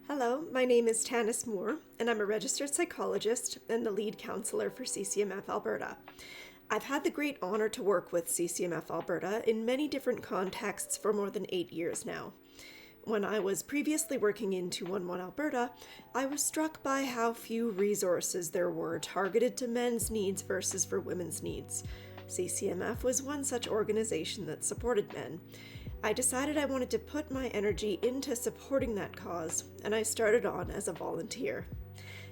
Hello, my name is Tanis Moore, and I'm a registered psychologist and the lead counselor for CCMF Alberta. I've had the great honor to work with CCMF Alberta in many different contexts for more than 8 years now. When I was previously working in 211 Alberta, I was struck by how few resources there were targeted to men's needs versus for women's needs. CCMF was one such organization that supported men. I decided I wanted to put my energy into supporting that cause, and I started on as a volunteer.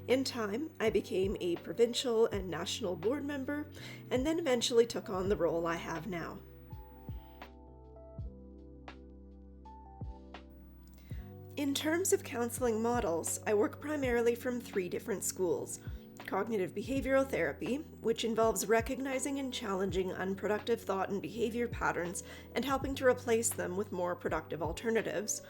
In time, I became a provincial and national board member, and then eventually took on the role I have now. In terms of counseling models, I work primarily from 3 different schools. Cognitive behavioral therapy, which involves recognizing and challenging unproductive thought and behavior patterns and helping to replace them with more productive alternatives.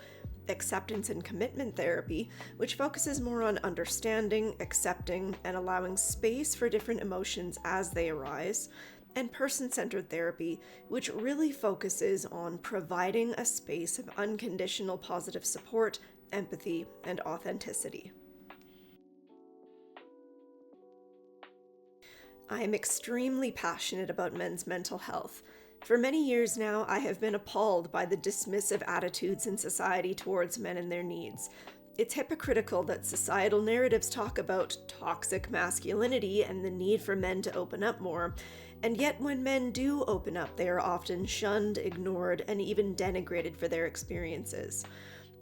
Acceptance and commitment therapy, which focuses more on understanding, accepting, and allowing space for different emotions as they arise. And person-centered therapy, which really focuses on providing a space of unconditional positive support, empathy, and authenticity. I am extremely passionate about men's mental health. For many years now, I have been appalled by the dismissive attitudes in society towards men and their needs. It's hypocritical that societal narratives talk about toxic masculinity and the need for men to open up more, and yet when men do open up, they are often shunned, ignored, and even denigrated for their experiences.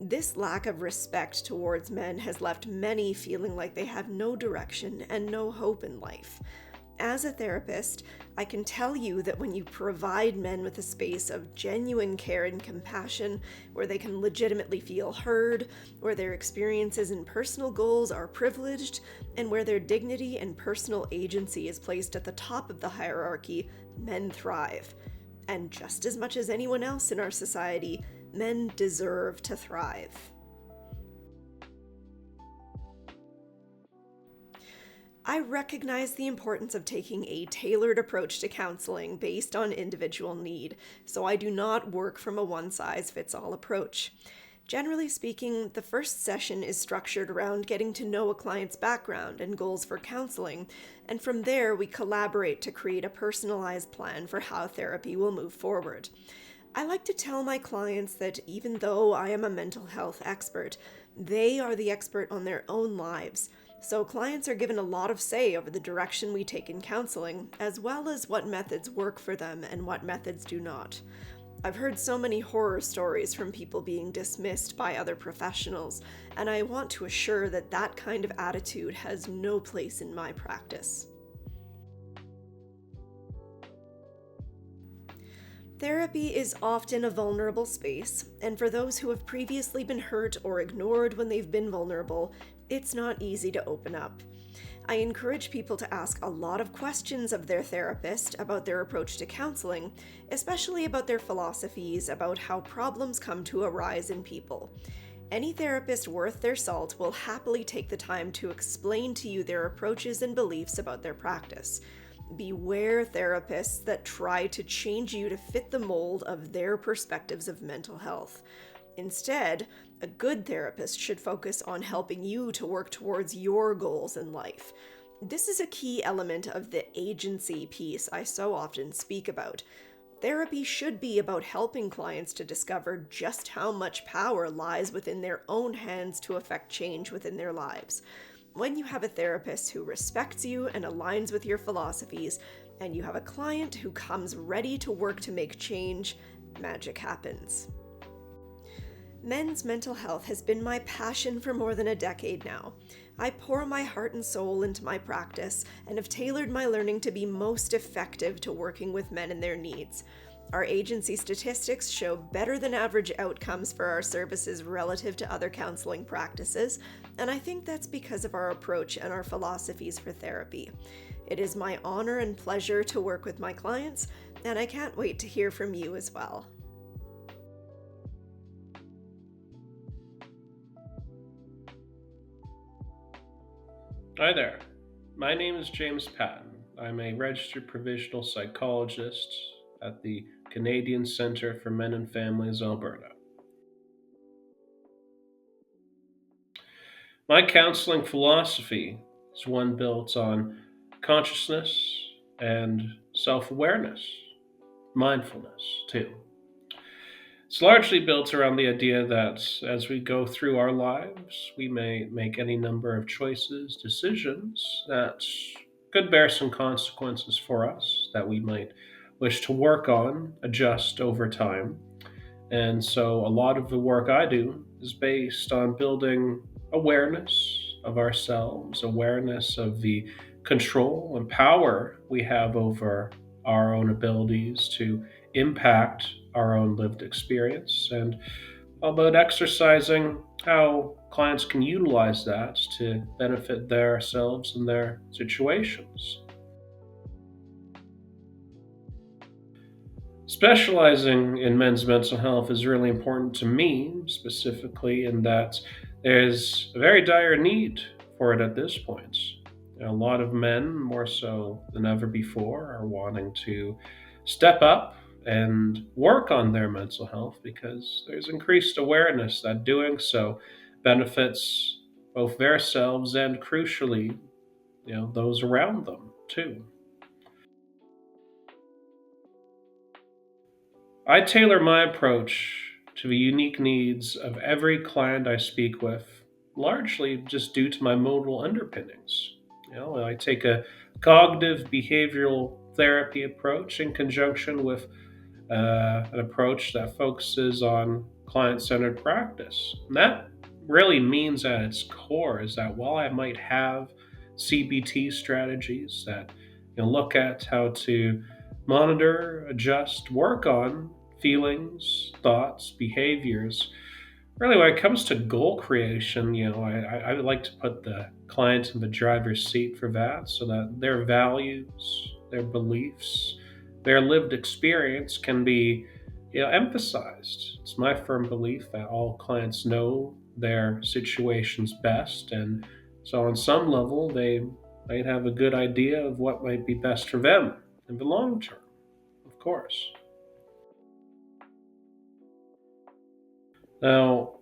This lack of respect towards men has left many feeling like they have no direction and no hope in life. As a therapist, I can tell you that when you provide men with a space of genuine care and compassion, where they can legitimately feel heard, where their experiences and personal goals are privileged, and where their dignity and personal agency is placed at the top of the hierarchy, men thrive. And just as much as anyone else in our society, men deserve to thrive. I recognize the importance of taking a tailored approach to counseling based on individual need, so I do not work from a one-size-fits-all approach. Generally speaking, the first session is structured around getting to know a client's background and goals for counseling, and from there we collaborate to create a personalized plan for how therapy will move forward. I like to tell my clients that even though I am a mental health expert, they are the expert on their own lives. So clients are given a lot of say over the direction we take in counseling, as well as what methods work for them and what methods do not. I've heard so many horror stories from people being dismissed by other professionals, and I want to assure that that kind of attitude has no place in my practice. Therapy is often a vulnerable space, and for those who have previously been hurt or ignored when they've been vulnerable, it's not easy to open up. I encourage people to ask a lot of questions of their therapist about their approach to counseling, especially about their philosophies about how problems come to arise in people. Any therapist worth their salt will happily take the time to explain to you their approaches and beliefs about their practice. Beware therapists that try to change you to fit the mold of their perspectives of mental health. Instead, a good therapist should focus on helping you to work towards your goals in life. This is a key element of the agency piece I so often speak about. Therapy should be about helping clients to discover just how much power lies within their own hands to affect change within their lives. When you have a therapist who respects you and aligns with your philosophies, and you have a client who comes ready to work to make change, magic happens. Men's mental health has been my passion for more than a decade now. I pour my heart and soul into my practice and have tailored my learning to be most effective to working with men and their needs. Our agency statistics show better than average outcomes for our services relative to other counseling practices, and I think that's because of our approach and our philosophies for therapy. It is my honor and pleasure to work with my clients, and I can't wait to hear from you as well. Hi there. My name is James Patton. I'm a registered provisional psychologist at the Canadian Centre for Men and Families, Alberta. My counseling philosophy is one built on consciousness and self awareness, mindfulness, too. It's largely built around the idea that as we go through our lives, we may make any number of choices, decisions that could bear some consequences for us that we might wish to work on, adjust over time. And so a lot of the work I do is based on building awareness of ourselves, awareness of the control and power we have over our own abilities to impact our own lived experience, and about exercising how clients can utilize that to benefit themselves and their situations. Specializing in men's mental health is really important to me, specifically in that there's a very dire need for it at this point. A lot of men, more so than ever before, are wanting to step up and work on their mental health because there's increased awareness that doing so benefits both themselves and, crucially, those around them too. I tailor my approach to the unique needs of every client I speak with, largely just due to my modal underpinnings. I take a cognitive behavioral therapy approach in conjunction with an approach that focuses on client centered practice. And that really means at its core is that while I might have CBT strategies that look at how to monitor, adjust, work on feelings, thoughts, behaviors, really when it comes to goal creation, I would like to put the client in the driver's seat for that so that their values, their beliefs, their lived experience can be emphasized. It's my firm belief that all clients know their situations best, and so on some level they might have a good idea of what might be best for them in the long term, of course. Now,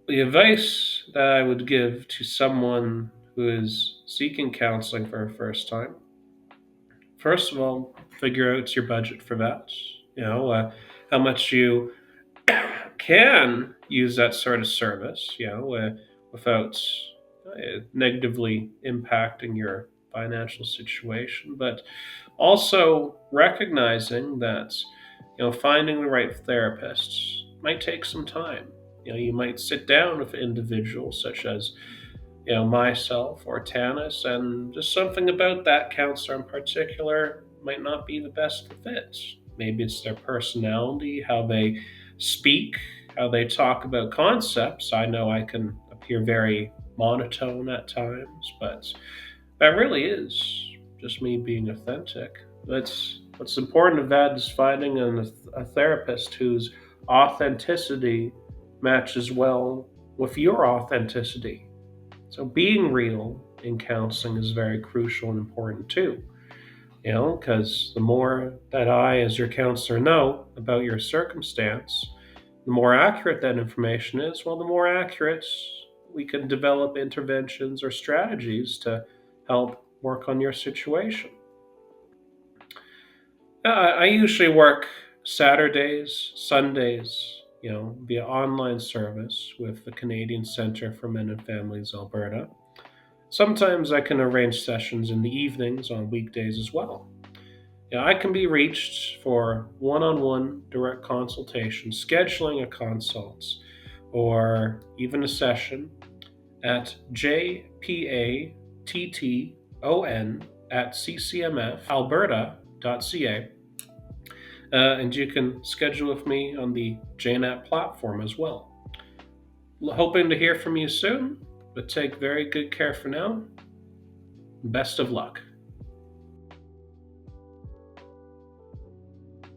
the advice that I would give to someone who is seeking counseling for the first time, first of all, figure out your budget for that. How much you can use that sort of service, without negatively impacting your financial situation, but also recognizing that finding the right therapist might take some time. You might sit down with individuals such as myself or Tanis, and just something about that counselor in particular might not be the best fit. Maybe it's their personality, how they speak, how they talk about concepts. I know I can appear very monotone at times, but that really is just me being authentic. That's what's important of that is finding a therapist whose authenticity matches well with your authenticity. So being real in counseling is very crucial and important too. Because the more that I, as your counselor, know about your circumstance, the more accurate that information is, well, the more accurate we can develop interventions or strategies to help work on your situation. I usually work Saturdays, Sundays, via online service with the Canadian Centre for Men and Families Alberta. Sometimes I can arrange sessions in the evenings on weekdays as well. I can be reached for one on one direct consultation, scheduling a consult, or even a session at jpatton at ccmfalberta.ca. And you can schedule with me on the JNAT platform as well. Hoping to hear from you soon, but take very good care for now. Best of luck.